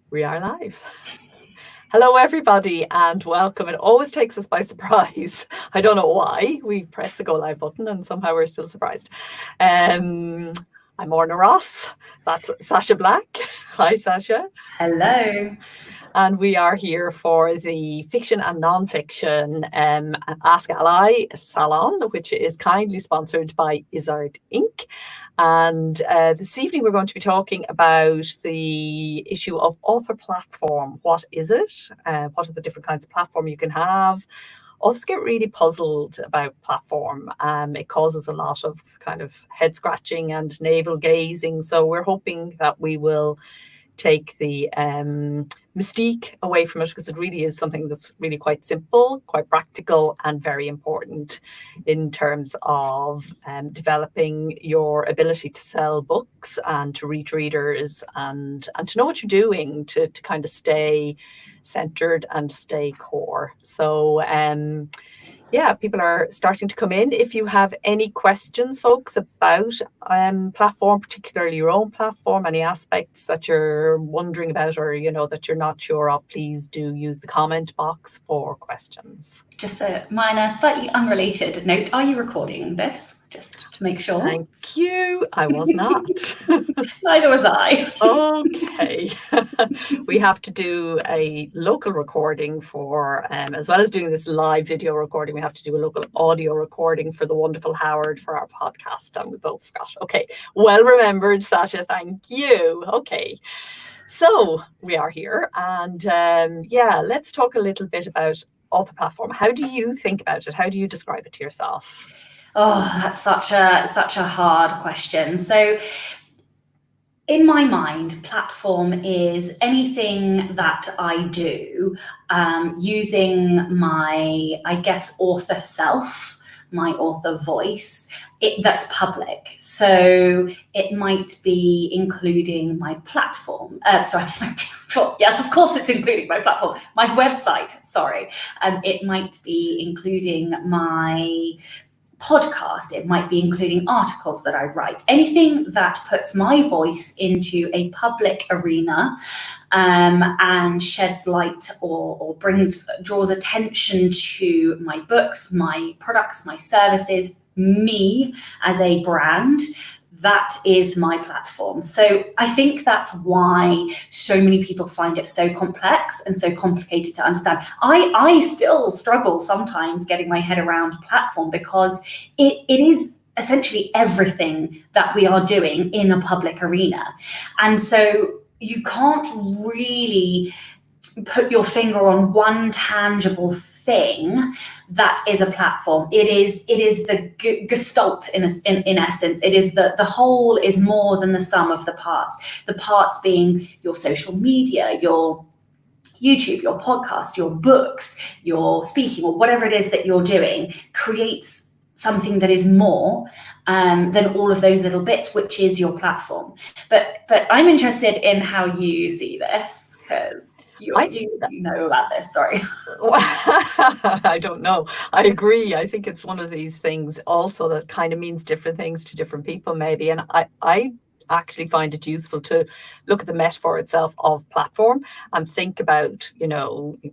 We are live. Hello, everybody, and welcome. It always takes us by surprise. I don't know why. We press the go live button and somehow we're still surprised. I'm Orna Ross. That's Sacha Black. Hi, Sacha. Hello. And we are here for the Fiction and Nonfiction Ask Ally Salon, which is kindly sponsored by Izzard Inc. And this evening we're going to be talking about the issue of author platform. What is it? What are the different kinds of platform you can have? Authors get really puzzled about platform. It causes a lot of kind of head scratching and navel gazing. So we're hoping that we will take the mystique away from it, because it really is something that's really quite simple, quite practical, and very important in terms of developing your ability to sell books and to reach readers and to know what you're doing to kind of stay centered and stay core. So yeah, people are starting to come in. If you have any questions, folks, about platform, particularly your own platform, any aspects that you're wondering about or, that you're not sure of, please do use the comment box for questions. Just a minor, slightly unrelated note. Are you recording this? Just to make sure. Thank you. I was not. Neither was I. Okay. We have to do a local recording for, as well as doing this live video recording, we have to do a local audio recording for the wonderful Howard for our podcast, and we both forgot. Okay. Well remembered, Sacha. Thank you. Okay. So we are here, and yeah, let's talk a little bit about author platform. How do you think about it? How do you describe it to yourself? Oh, that's such a hard question. So in my mind, platform is anything that I do using my, I guess, author self, my author voice, that's public. So it might be including my platform. Sorry, my platform. Yes, of course it's including my platform. My website, sorry. It might be including my podcast. It might be including articles that I write. Anything that puts my voice into a public arena and sheds light or draws attention to my books, my products, my services, me as a brand. That is my platform. So I think that's why so many people find it so complex and so complicated to understand. I still struggle sometimes getting my head around platform, because it is essentially everything that we are doing in a public arena. And so you can't really put your finger on one tangible thing that is a platform. It is the gestalt in essence. It is the whole is more than the sum of the parts. The parts being your social media, your YouTube, your podcast, your books, your speaking, or whatever it is that you're doing creates something that is more than all of those little bits, which is your platform. But I'm interested in how you see this, because you know about this, sorry. I don't know. I agree. I think it's one of these things also that kind of means different things to different people, maybe. And I actually find it useful to look at the metaphor itself of platform and think about,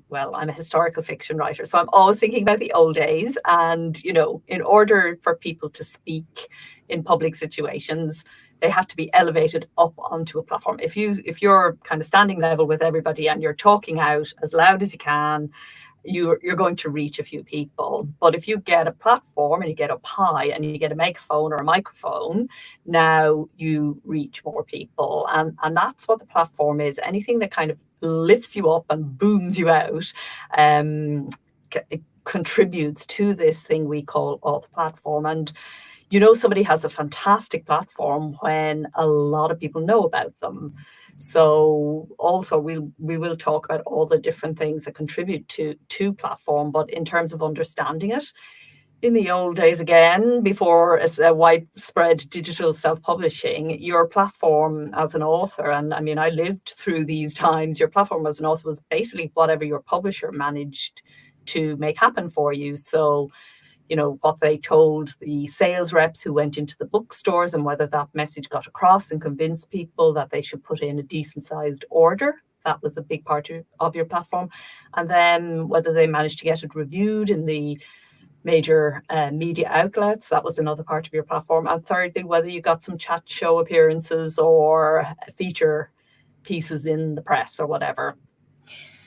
well, I'm a historical fiction writer, so I'm always thinking about the old days. And, in order for people to speak in public situations, they had to be elevated up onto a platform. If you're kind of standing level with everybody and you're talking out as loud as you can, you're going to reach a few people. But if you get a platform and you get up high and you get a megaphone or a microphone, now you reach more people. And that's what the platform is. Anything that kind of lifts you up and booms you out, it contributes to this thing we call author platform. And somebody has a fantastic platform when a lot of people know about them. So also we will talk about all the different things that contribute to platform, but in terms of understanding it, in the old days, again, before a widespread digital self-publishing, your platform as an author, and I mean, I lived through these times, your platform as an author was basically whatever your publisher managed to make happen for you. So what they told the sales reps who went into the bookstores and whether that message got across and convinced people that they should put in a decent sized order. That was a big part of your platform. And then whether they managed to get it reviewed in the major media outlets, that was another part of your platform. And thirdly, whether you got some chat show appearances or feature pieces in the press or whatever.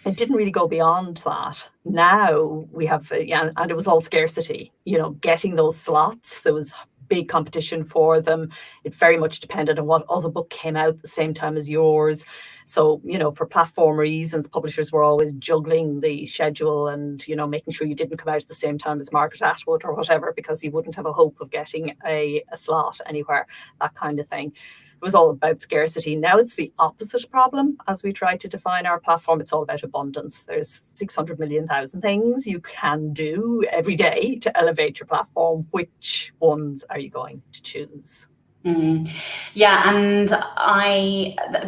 It didn't really go beyond that. Now we have, and it was all scarcity, getting those slots. There was big competition for them. It very much depended on what other book came out at the same time as yours. So, for platform reasons, publishers were always juggling the schedule and, making sure you didn't come out at the same time as Margaret Atwood or whatever, because you wouldn't have a hope of getting a slot anywhere, that kind of thing. It was all about scarcity. Now it's the opposite problem as we try to define our platform. It's all about abundance. There's 600 million thousand things you can do every day to elevate your platform. Which ones are you going to choose? Yeah, and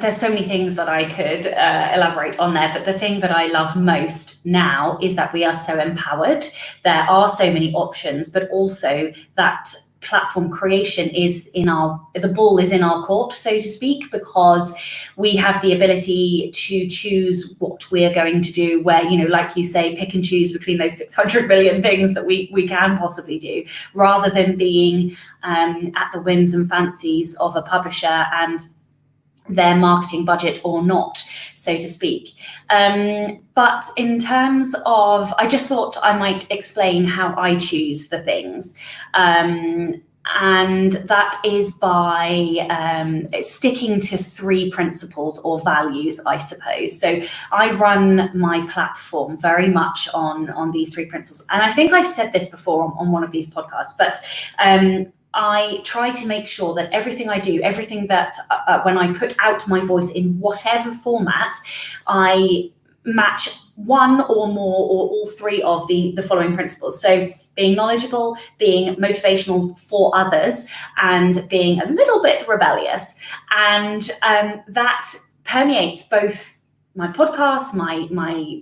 there's so many things that I could elaborate on there, but the thing that I love most now is that we are so empowered. There are so many options, but also that platform creation is the ball is in our court, so to speak, because we have the ability to choose what we're going to do, where, like you say, pick and choose between those 600 million things that we can possibly do, rather than being at the whims and fancies of a publisher and their marketing budget or not, so to speak. But in terms of, I just thought I might explain how I choose the things. And that is by sticking to 3 principles or values, I suppose. So I run my platform very much on these 3 principles. And I think I've said this before on one of these podcasts, but I try to make sure that everything I do, everything that when I put out my voice in whatever format, I match one or more or all 3 of the following principles. So being knowledgeable, being motivational for others, and being a little bit rebellious. And that permeates both my podcasts, my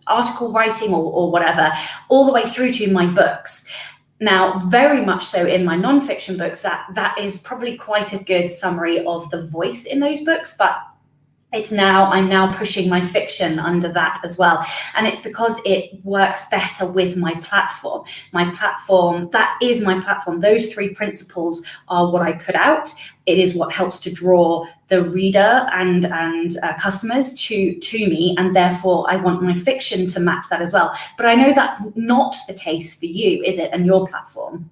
article writing or whatever, all the way through to my books. Now, very much so in my nonfiction books, that is probably quite a good summary of the voice in those books, but I'm now pushing my fiction under that as well. And it's because it works better with my platform. That is my platform. Those 3 principles are what I put out. It is what helps to draw the reader and customers to me, and therefore I want my fiction to match that as well. But I know that's not the case for you, is it, and your platform?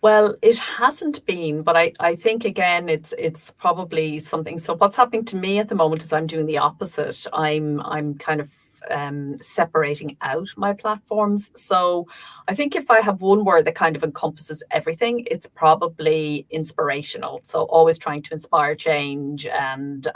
Well, it hasn't been, but I think, again, it's probably something. So what's happening to me at the moment is I'm doing the opposite. I'm kind of separating out my platforms. So I think if I have one word that kind of encompasses everything, it's probably inspirational. So always trying to inspire change and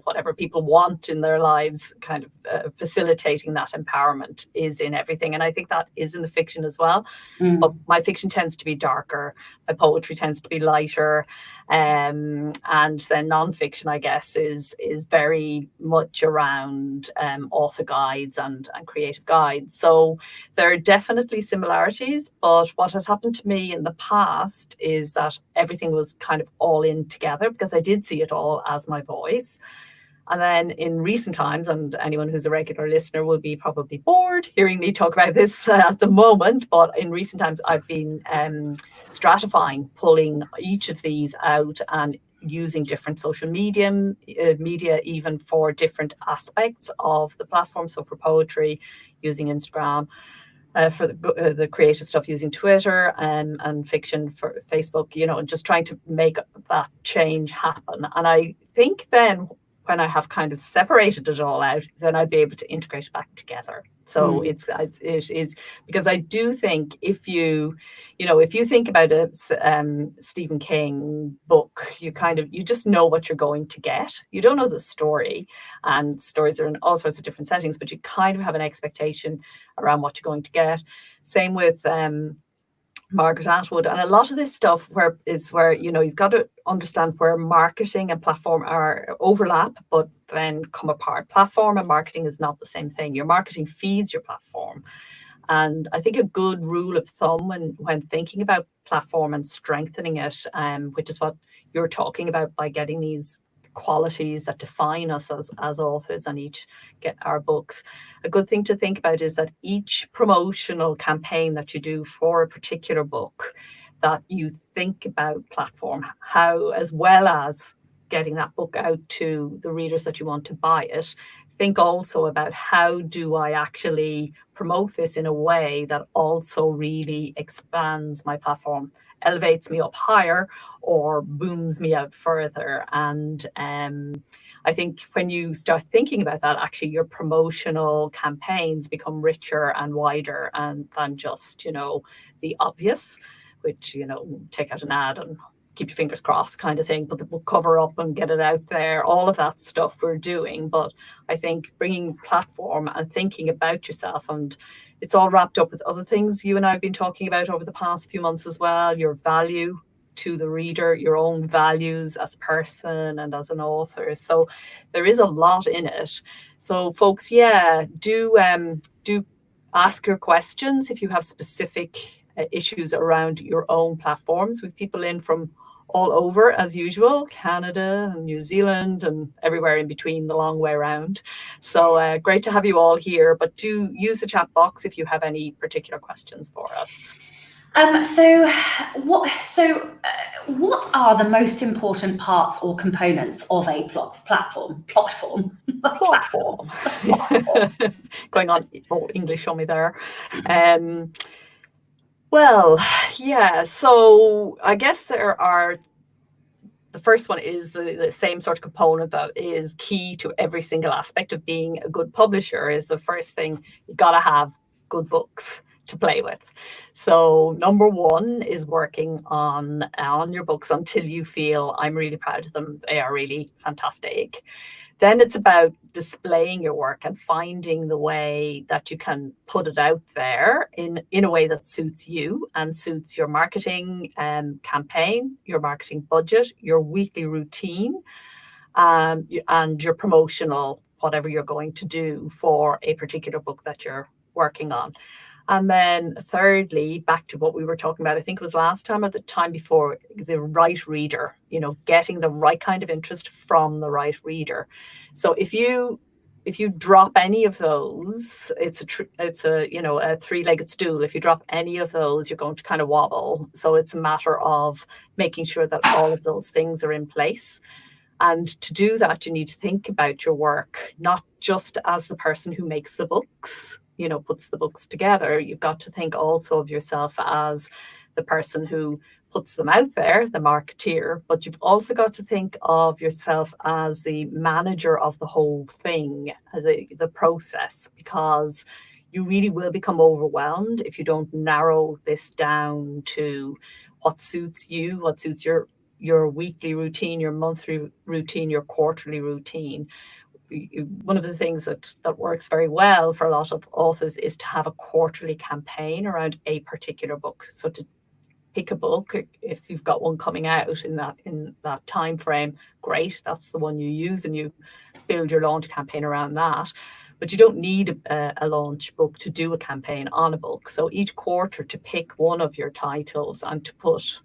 whatever people want in their lives, kind of facilitating that empowerment is in everything. And I think that is in the fiction as well. But my fiction tends to be darker. My poetry tends to be lighter. And then nonfiction, I guess, is very much around author guides and creative guides. So there are definitely similarities, but what has happened to me in the past is that everything was kind of all in together, because I did see it all as my voice. And then in recent times, and anyone who's a regular listener will be probably bored hearing me talk about this at the moment, but in recent times I've been stratifying, pulling each of these out and using different social media even for different aspects of the platform. So for poetry, using Instagram. For the creative stuff, using Twitter, and fiction for Facebook, and just trying to make that change happen. And I think then, when I have kind of separated it all out, then I'd be able to integrate it back together. So it is, because I do think if you think about a Stephen King book, you just know what you're going to get. You don't know the story, and stories are in all sorts of different settings, but you kind of have an expectation around what you're going to get. Same with Margaret Atwood, and a lot of this stuff where you've got to understand where marketing and platform are overlap, but then come apart. Platform and marketing is not the same thing. Your marketing feeds your platform, And I think a good rule of thumb when thinking about platform and strengthening it, which is what you're talking about by getting these qualities that define us as authors and each get our books. A good thing to think about is that each promotional campaign that you do for a particular book, that you think about platform, how, as well as getting that book out to the readers that you want to buy it, think also about how do I actually promote this in a way that also really expands my platform, elevates me up higher, or booms me out further. And I think when you start thinking about that, actually your promotional campaigns become richer and wider than just, the obvious, which, take out an ad and keep your fingers crossed kind of thing, but the book cover up and get it out there, all of that stuff we're doing. But I think bringing platform and thinking about yourself, and it's all wrapped up with other things you and I have been talking about over the past few months as well, your value to the reader, your own values as a person and as an author. So there is a lot in it. So folks, do ask your questions if you have specific issues around your own platforms. We've people in from all over, as usual, Canada and New Zealand and everywhere in between, the long way around. So great to have you all here, but do use the chat box if you have any particular questions for us. What are the most important parts or components of a platform? Going on English on me there. So I guess the first one is the same sort of component that is key to every single aspect of being a good publisher. Is the first thing, you got to have good books to play with. So number one is working on your books until you feel, I'm really proud of them, they are really fantastic. Then it's about displaying your work and finding the way that you can put it out there in a way that suits you and suits your marketing campaign, your marketing budget, your weekly routine, and your promotional, whatever you're going to do for a particular book that you're working on. And then thirdly, back to what we were talking about, I think it was last time or the time before, the right reader, getting the right kind of interest from the right reader. So if you drop any of those, it's a three-legged stool. If you drop any of those, you're going to kind of wobble. So it's a matter of making sure that all of those things are in place. And to do that, you need to think about your work, not just as the person who makes the books, puts the books together. You've got to think also of yourself as the person who puts them out there, the marketeer, but you've also got to think of yourself as the manager of the whole thing, the process, because you really will become overwhelmed if you don't narrow this down to what suits you, what suits your weekly routine, your monthly routine, your quarterly routine. One of the things that works very well for a lot of authors is to have a quarterly campaign around a particular book. So to pick a book, if you've got one coming out in that time frame, great, that's the one you use, and you build your launch campaign around that. But you don't need a launch book to do a campaign on a book. So each quarter to pick one of your titles and to put,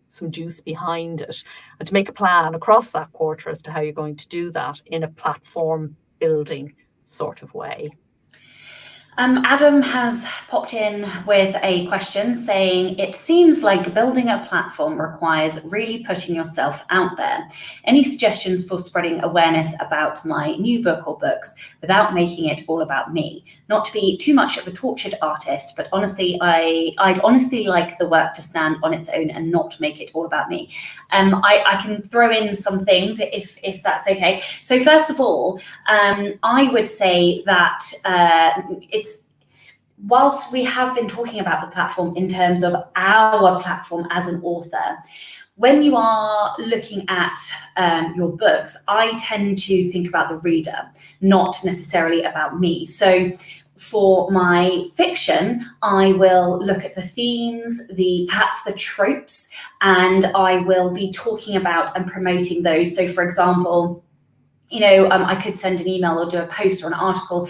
some juice behind it, and to make a plan across that quarter as to how you're going to do that in a platform building sort of way. Adam has popped in with a question saying, it seems like building a platform requires really putting yourself out there. Any suggestions for spreading awareness about my new book or books without making it all about me? Not to be too much of a tortured artist, but honestly, I'd honestly like the work to stand on its own and not make it all about me. I can throw in some things if that's okay. So first of all, I would say that whilst we have been talking about the platform in terms of our platform as an author, when you are looking at your books, I tend to think about the reader, not necessarily about me. So for my fiction, I will look at the themes, perhaps the tropes, and I will be talking about and promoting those. So for example, I could send an email or do a post or an article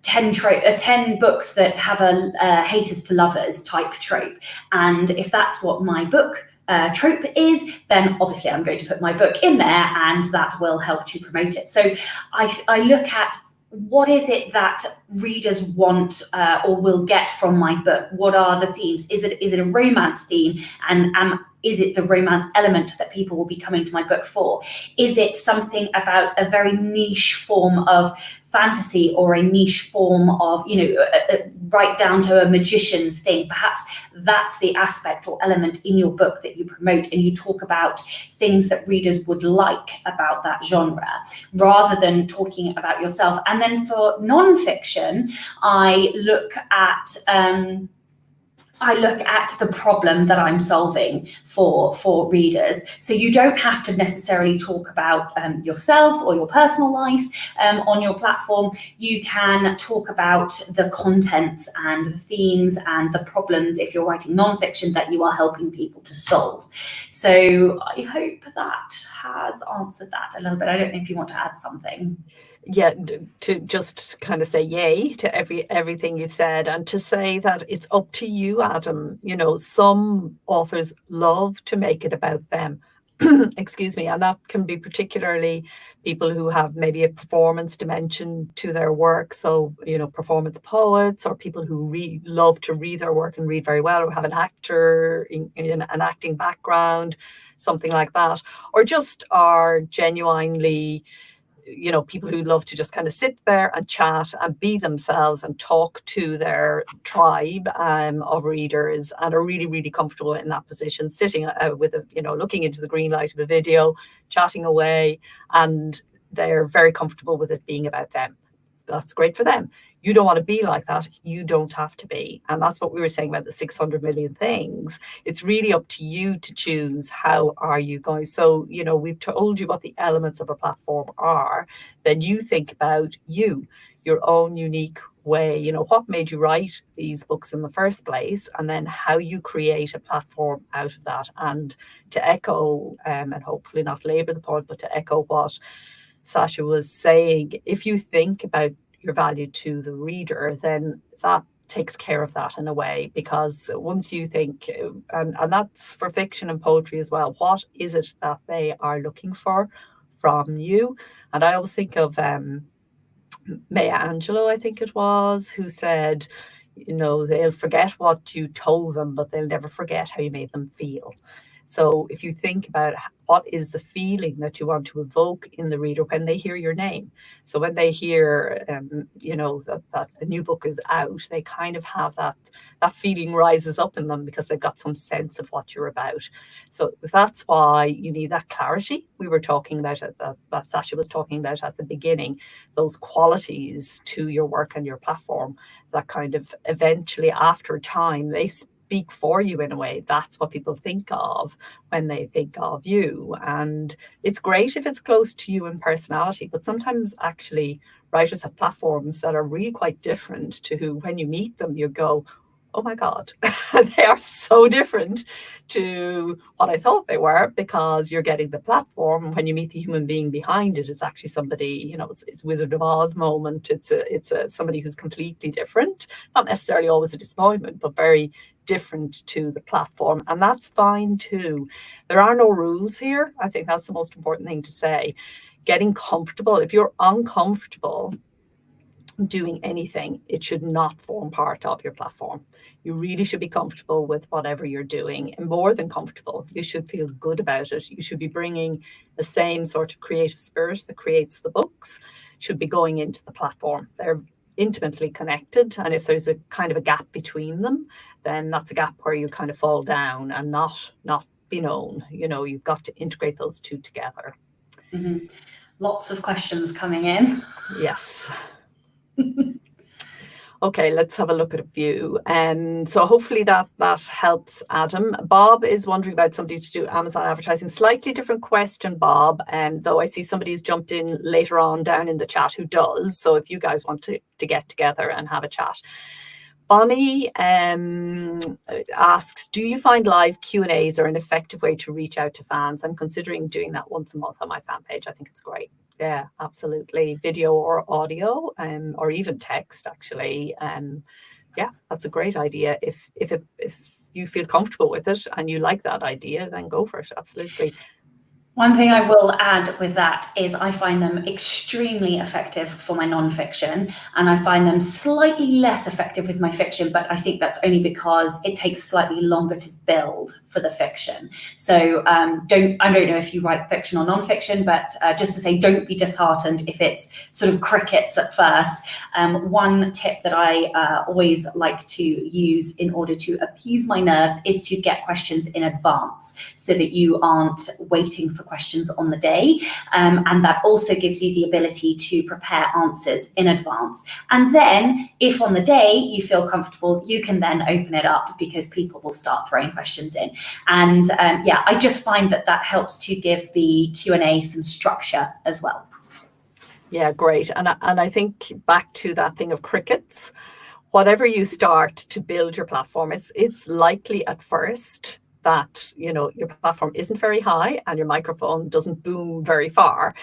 10 books that have a haters to lovers type trope. And if that's what my book trope is, then obviously I'm going to put my book in there, and that will help to promote it. So I look at what is it that readers want or will get from my book? What are the themes? Is it a romance theme? And is it the romance element that people will be coming to my book for? Is it something about a very niche form of fantasy, or a niche form of, right down to a magician's thing? Perhaps that's the aspect or element in your book that you promote, and you talk about things that readers would like about that genre, rather than talking about yourself. And then for non-fiction, I look at the problem that I'm solving for readers. So you don't have to necessarily talk about yourself or your personal life on your platform. You can talk about the contents and the themes and the problems, if you're writing nonfiction, that you are helping people to solve. So I hope that has answered that a little bit. I don't know if you want to add something. Yeah, to just kind of say yay to everything you've said, and to say that it's up to you, Adam. Some authors love to make it about them. Excuse me. And that can be particularly people who have maybe a performance dimension to their work. So, performance poets, or people who love to read their work and read very well, or have an actor in an acting background, something like that, or just are genuinely people who love to just kind of sit there and chat and be themselves and talk to their tribe of readers, and are really, really comfortable in that position, sitting with looking into the green light of a video, chatting away, and they're very comfortable with it being about them. That's great for them. You don't want to be like that. You don't have to be. And that's what we were saying about the 600 million things. It's really up to you to choose, how are you going? So, we've told you what the elements of a platform are. Then you think about your own unique way, what made you write these books in the first place, and then how you create a platform out of that. And to echo, and hopefully not labor the point, but to echo what Sacha was saying, if you think about your value to the reader, then that takes care of that in a way. Because once you think, and that's for fiction and poetry as well, what is it that they are looking for from you? And I always think of Maya Angelou, I think it was, who said, they'll forget what you told them, but they'll never forget how you made them feel. So if you think about what is the feeling that you want to evoke in the reader when they hear your name. So when they hear, that a new book is out, they kind of have that feeling rises up in them, because they've got some sense of what you're about. So that's why you need that clarity we were talking about, that Sacha was talking about at the beginning, those qualities to your work and your platform that kind of eventually, after time, they speak for you in a way. That's what people think of when they think of you. And it's great if it's close to you in personality, but sometimes actually writers have platforms that are really quite different to who, when you meet them, you go, oh my God, they are so different to what I thought they were, because you're getting the platform. When you meet the human being behind it, it's actually somebody, it's Wizard of Oz moment. It's somebody who's completely different, not necessarily always a disappointment, but very different to the platform. And that's fine too. There are no rules here. I think that's the most important thing to say. Getting comfortable. If you're uncomfortable doing anything, it should not form part of your platform. You really should be comfortable with whatever you're doing, and more than comfortable. You should feel good about it. You should be bringing the same sort of creative spirit that creates the books, should be going into the platform. They're intimately connected, and if there's a kind of a gap between them, then that's a gap where you kind of fall down and not be known. You've got to integrate those two together. Mm-hmm. Lots of questions coming in. Yes. Okay, let's have a look at a few. So hopefully that helps, Adam. Bob is wondering about somebody to do Amazon advertising. Slightly different question, Bob, though I see somebody's jumped in later on down in the chat who does. So if you guys want to get together and have a chat. Bonnie asks, do you find live Q&As are an effective way to reach out to fans? I'm considering doing that once a month on my fan page. I think it's great. Yeah, absolutely. Video or audio, or even text, actually. Yeah, that's a great idea. If you feel comfortable with it and you like that idea, then go for it. Absolutely. One thing I will add with that is I find them extremely effective for my nonfiction, and I find them slightly less effective with my fiction, but I think that's only because it takes slightly longer to build for the fiction. So I don't know if you write fiction or nonfiction, but just to say, don't be disheartened if it's sort of crickets at first. One tip that I always like to use in order to appease my nerves is to get questions in advance so that you aren't waiting for questions on the day, and that also gives you the ability to prepare answers in advance. And then if on the day you feel comfortable, you can then open it up because people will start throwing questions in. And yeah, I just find that that helps to give the Q&A some structure as well. Yeah, great. And I think back to that thing of crickets, whatever you start to build your platform, it's likely at first that, you know, your platform isn't very high and your microphone doesn't boom very far.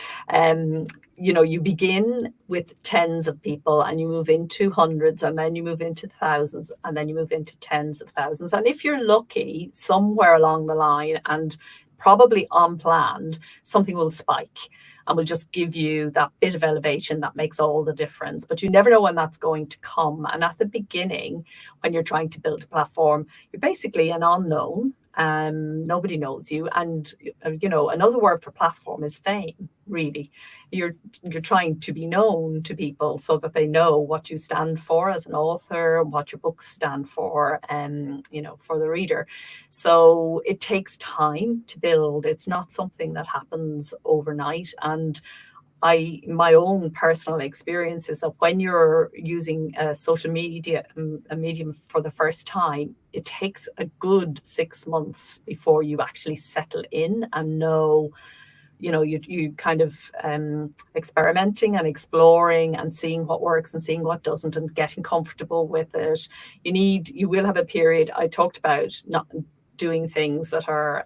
You know, you begin with tens of people and you move into hundreds, and then you move into thousands, and then you move into tens of thousands. And if you're lucky, somewhere along the line, and probably unplanned, something will spike and will just give you that bit of elevation that makes all the difference. But you never know when that's going to come. And at the beginning, when you're trying to build a platform, you're basically an unknown. Nobody knows you. And, you know, another word for platform is fame, really. You're trying to be known to people so that they know what you stand for as an author, what your books stand for, you know, for the reader. So it takes time to build. It's not something that happens overnight. And my own personal experience is that when you're using social media, a medium for the first time, it takes a good 6 months before you actually settle in and know, you know, you kind of experimenting and exploring and seeing what works and seeing what doesn't and getting comfortable with it. You will have a period. I talked about not doing things that are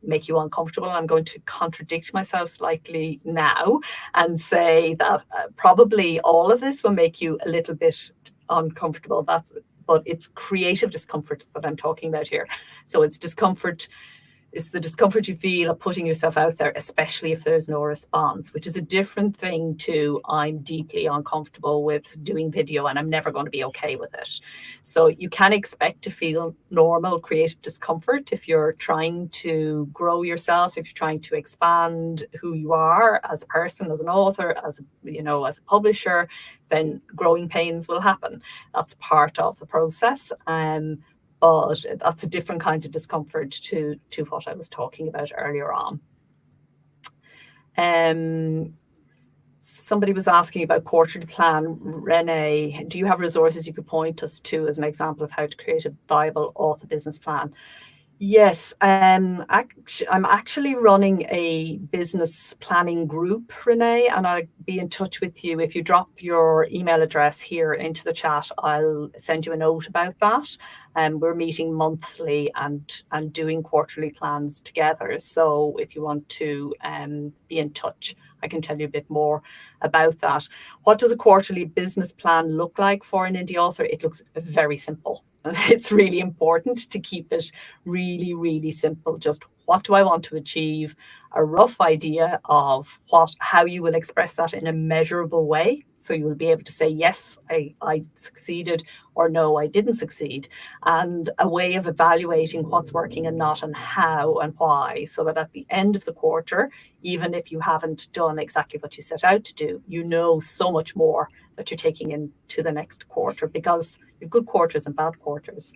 make you uncomfortable. I'm going to contradict myself slightly now and say that probably all of this will make you a little bit uncomfortable. But it's creative discomfort that I'm talking about here. So it's discomfort. It's the discomfort you feel of putting yourself out there, especially if there's no response, which is a different thing to I'm deeply uncomfortable with doing video and I'm never going to be okay with it. So you can expect to feel normal creative discomfort if you're trying to grow yourself, if you're trying to expand who you are as a person, as an author, as a publisher, then growing pains will happen. That's part of the process. But that's a different kind of discomfort to what I was talking about earlier on. Somebody was asking about quarterly plan. Renee, do you have resources you could point us to as an example of how to create a viable author business plan? Yes, I'm actually running a business planning group, Renee, and I'll be in touch with you. If you drop your email address here into the chat, I'll send you a note about that. We're meeting monthly and doing quarterly plans together. So if you want to be in touch, I can tell you a bit more about that. What does a quarterly business plan look like for an indie author? It looks very simple. It's really important to keep it really, really simple. Just what do I want to achieve? A rough idea of how you will express that in a measurable way. So you will be able to say, yes, I succeeded, or no, I didn't succeed. And a way of evaluating what's working and not, and how and why, so that at the end of the quarter, even if you haven't done exactly what you set out to do, you know so much more that you're taking into the next quarter, because you have good quarters and bad quarters.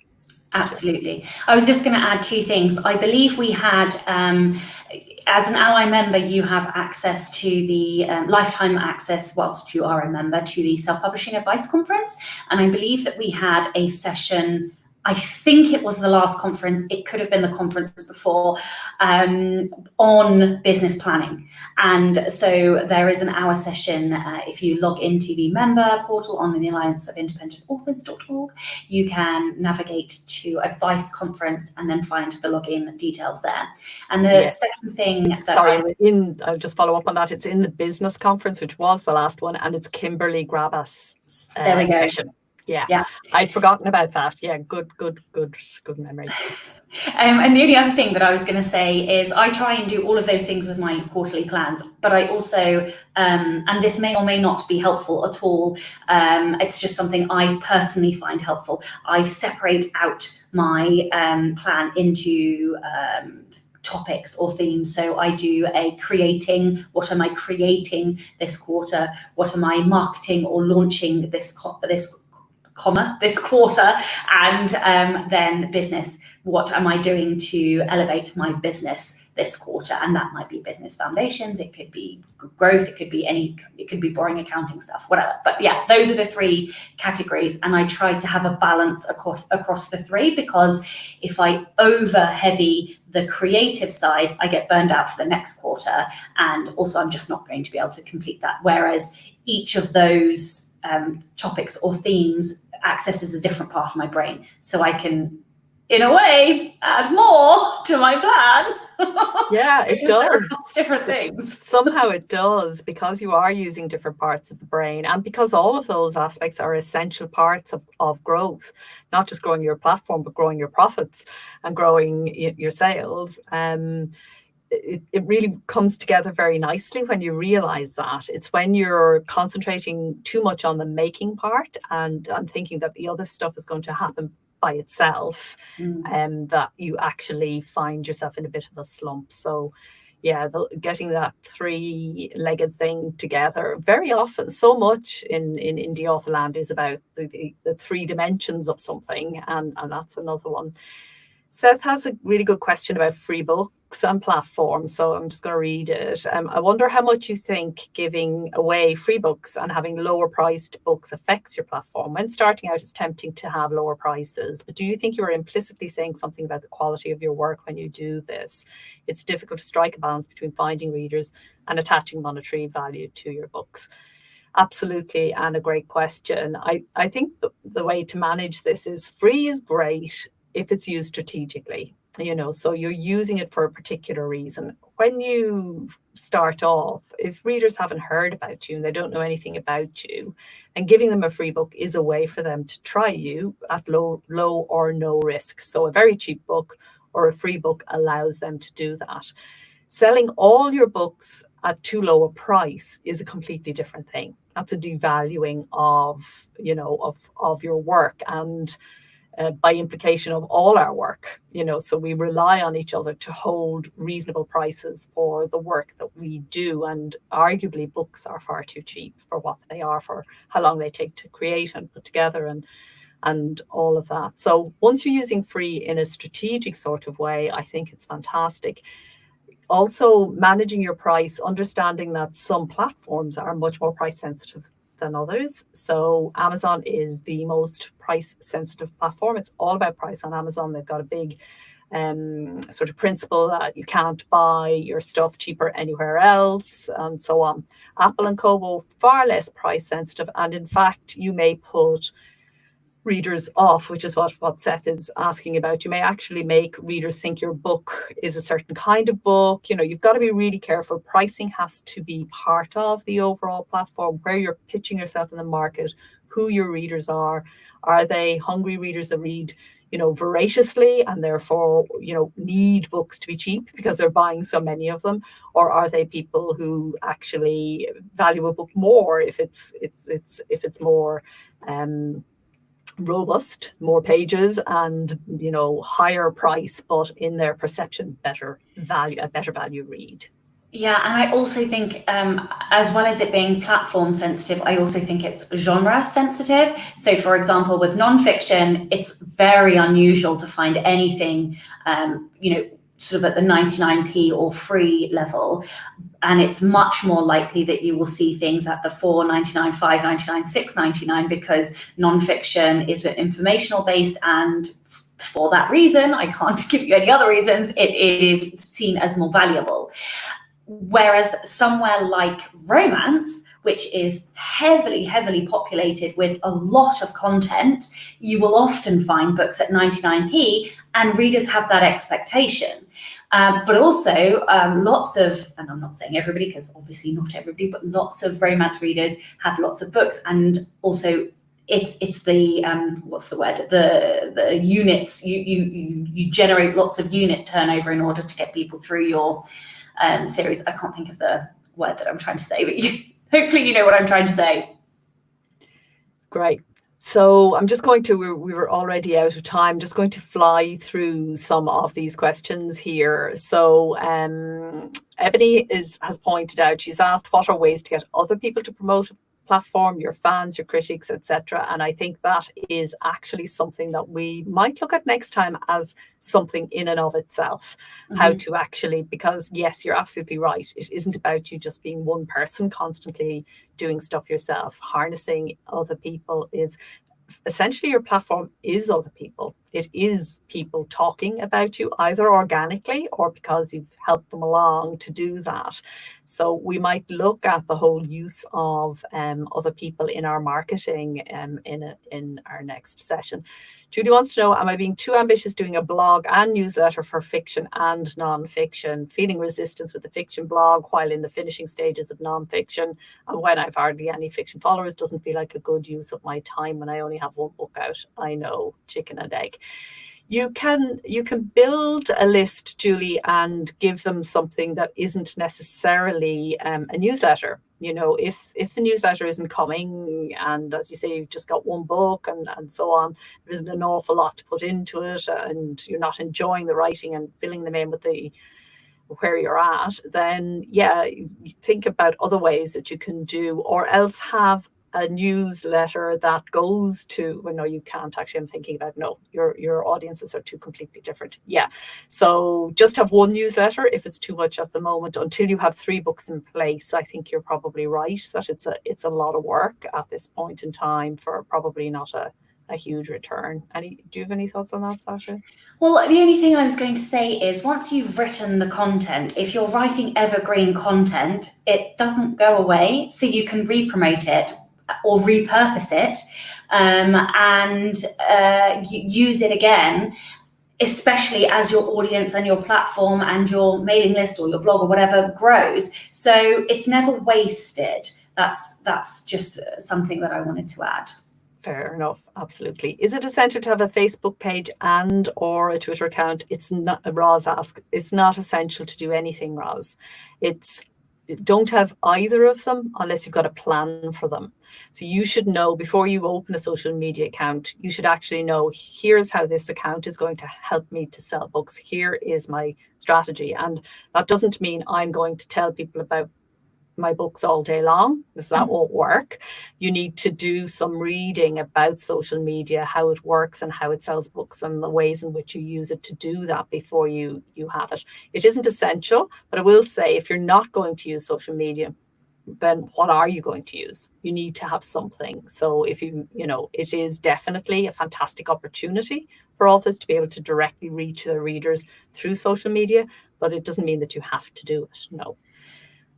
Absolutely. I was just going to add two things. I believe we had, as an ally member, you have access to the lifetime access, whilst you are a member, to the Self-Publishing Advice Conference. And I believe that we had a session I think it was the last conference, it could have been the conference before, on business planning. And so there is an hour session. If you log into the member portal on the Alliance of Independent Authors.org, you can navigate to Advice Conference and then find the login details there. And the second thing that I'll just follow up on that. It's in the business conference, which was the last one, and it's Kimberly Grabas' session. Yeah, I'd forgotten about that. Yeah, good memory. And the only other thing that I was going to say is I try and do all of those things with my quarterly plans, but I also, and this may or may not be helpful at all, it's just something I personally find helpful. I separate out my plan into topics or themes. So I do a creating, what am I creating this quarter? What am I marketing or launching this quarter, and then business. What am I doing to elevate my business this quarter? And that might be business foundations, it could be growth, it could be boring accounting stuff, whatever. But yeah, those are the three categories, and I try to have a balance across the three, because if I over heavy the creative side, I get burned out for the next quarter, and also I'm just not going to be able to complete that. Whereas each of those topics or themes accesses a different part of my brain, so I can, in a way, add more to my plan. Yeah, it does. Different things. Somehow it does, because you are using different parts of the brain, and because all of those aspects are essential parts of growth, not just growing your platform, but growing your profits and growing your sales. It really comes together very nicely when you realize that. It's when you're concentrating too much on the making part and thinking that the other stuff is going to happen by itself, that you actually find yourself in a bit of a slump. So yeah, getting that three-legged thing together, very often, so much in indie author land is about the three dimensions of something, and that's another one. Seth has a really good question about free books and platforms, so I'm just going to read it. I wonder how much you think giving away free books and having lower priced books affects your platform. When starting out, it's tempting to have lower prices, but do you think you are implicitly saying something about the quality of your work when you do this? It's difficult to strike a balance between finding readers and attaching monetary value to your books. Absolutely, and a great question. I think the way to manage this is free is great if it's used strategically, so you're using it for a particular reason. When you start off, if readers haven't heard about you and they don't know anything about you, and giving them a free book is a way for them to try you at low or no risk. So a very cheap book or a free book allows them to do that. Selling all your books at too low a price is a completely different thing. That's a devaluing of your work, and by implication of all our work, so we rely on each other to hold reasonable prices for the work that we do. And arguably books are far too cheap for what they are, for how long they take to create and put together and all of that. So once you're using free in a strategic sort of way, I think it's fantastic. Also, managing your price, understanding that some platforms are much more price sensitive than others. So Amazon is the most price sensitive platform. It's all about price on Amazon. They've got a big sort of principle that you can't buy your stuff cheaper anywhere else, and so on. Apple and Kobo, far less price sensitive, and in fact you may put readers off, which is what Seth is asking about. You may actually make readers think your book is a certain kind of book. You've got to be really careful. Pricing has to be part of the overall platform, where you're pitching yourself in the market, who your readers are. Are they hungry readers that read, voraciously and therefore, need books to be cheap because they're buying so many of them? Or are they people who actually value a book more if it's more robust, more pages, and higher price, but in their perception a better value read? Yeah, and I also think, as well as it being platform sensitive, I also think it's genre sensitive. So, for example, with nonfiction, it's very unusual to find anything, sort of at the 99p or free level. And it's much more likely that you will see things at the $4.99, $5.99, $6.99, because nonfiction is informational based and for that reason, I can't give you any other reasons, it is seen as more valuable. Whereas somewhere like romance, which is heavily populated with a lot of content, you will often find books at 99p, and readers have that expectation. But also lots of, and I'm not saying everybody, because obviously not everybody, but lots of romance readers have lots of books, and also it's the what's the word, the units, you generate lots of unit turnover in order to get people through your series. I can't think of the word that I'm trying to say, but hopefully you know what I'm trying to say. Great. So I'm just going to, we were already out of time, just going to fly through some of these questions here. So Ebony has pointed out, she's asked, what are ways to get other people to promote a platform, your fans, your critics, etc. And I think that is actually something that we might look at next time as something in and of itself. How to actually, because yes, you're absolutely right. It isn't about you just being one person constantly doing stuff yourself. Harnessing other people is essentially, your platform is other people. It is people talking about you, either organically or because you've helped them along to do that. So we might look at the whole use of other people in our marketing in our next session. Julie wants to know, am I being too ambitious doing a blog and newsletter for fiction and non-fiction? Feeling resistance with the fiction blog while in the finishing stages of non-fiction, and when I've hardly any fiction followers, doesn't feel like a good use of my time when I only have one book out. I know, chicken and egg. You can build a list, Julie, and give them something that isn't necessarily a newsletter. You know, if the newsletter isn't coming, and as you say, you've just got one book and so on, there isn't an awful lot to put into it, and you're not enjoying the writing and filling them in with the where you're at, then yeah, think about other ways that you can do, or else have a newsletter that goes to, well, no, you can't actually. I'm thinking about, no, your audiences are two completely different. Yeah. So just have one newsletter if it's too much at the moment, until you have 3 books in place. I think you're probably right that it's a lot of work at this point in time for probably not a huge return. Do you have any thoughts on that, Sacha? Well, the only thing I was going to say is, once you've written the content, if you're writing evergreen content, it doesn't go away. So you can re-promote it or repurpose it and use it again, especially as your audience and your platform and your mailing list or your blog or whatever grows. So it's never wasted. That's just something that I wanted to add. Fair enough, absolutely. Is it essential to have a Facebook page and or a Twitter account? It's not, Roz asked, it's not essential to do anything, Roz. Don't have either of them unless you've got a plan for them. So you should know, before you open a social media account, you should actually know, here's how this account is going to help me to sell books. Here is my strategy. And that doesn't mean I'm going to tell people about my books all day long, because that won't work. You need to do some reading about social media, how it works and how it sells books and the ways in which you use it to do that before you have it. It isn't essential, but I will say, if you're not going to use social media, then what are you going to use? You need to have something. So if it is definitely a fantastic opportunity for authors to be able to directly reach their readers through social media, but it doesn't mean that you have to do it. No.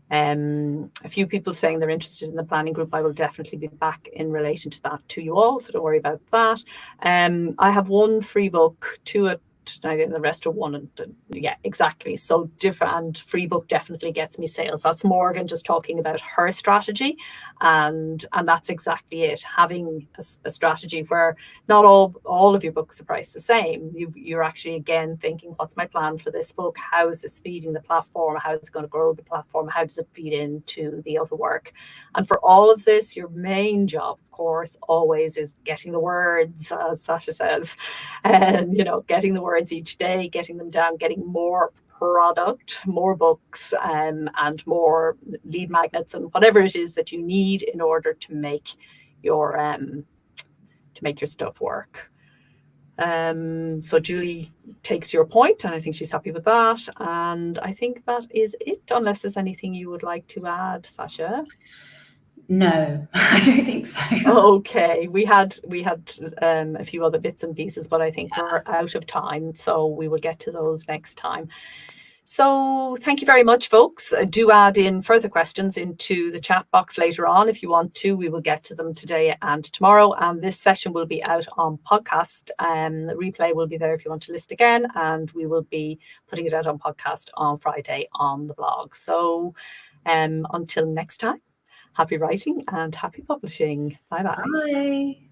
A few people saying they're interested in the planning group. I will definitely be back in relation to that to you all, so don't worry about that. I have one free book, 2 at tonight, and the rest are 1. And yeah, exactly. So different, and free book definitely gets me sales. That's Morgan just talking about her strategy, and that's exactly it. Having a strategy where not all of your books are priced the same. You're actually again thinking, what's my plan for this book? How is this feeding the platform? How is it going to grow the platform? How does it feed into the other work? And for all of this, your main job, of course, always is getting the words, as Sacha says, and getting the words each day, getting them down, getting more product, more books, and more lead magnets and whatever it is that you need in order to make your stuff work. So Julie takes your point, and I think she's happy with that. And I think that is it, unless there's anything you would like to add, Sacha. No, I don't think so. Okay, we had a few other bits and pieces, but I think we're out of time, so we will get to those next time. So thank you very much, folks. Do add in further questions into the chat box later on if you want to. We will get to them today and tomorrow. And this session will be out on podcast. The replay will be there if you want to listen again. And we will be putting it out on podcast on Friday on the blog. So until next time, happy writing and happy publishing. Bye-bye. Bye.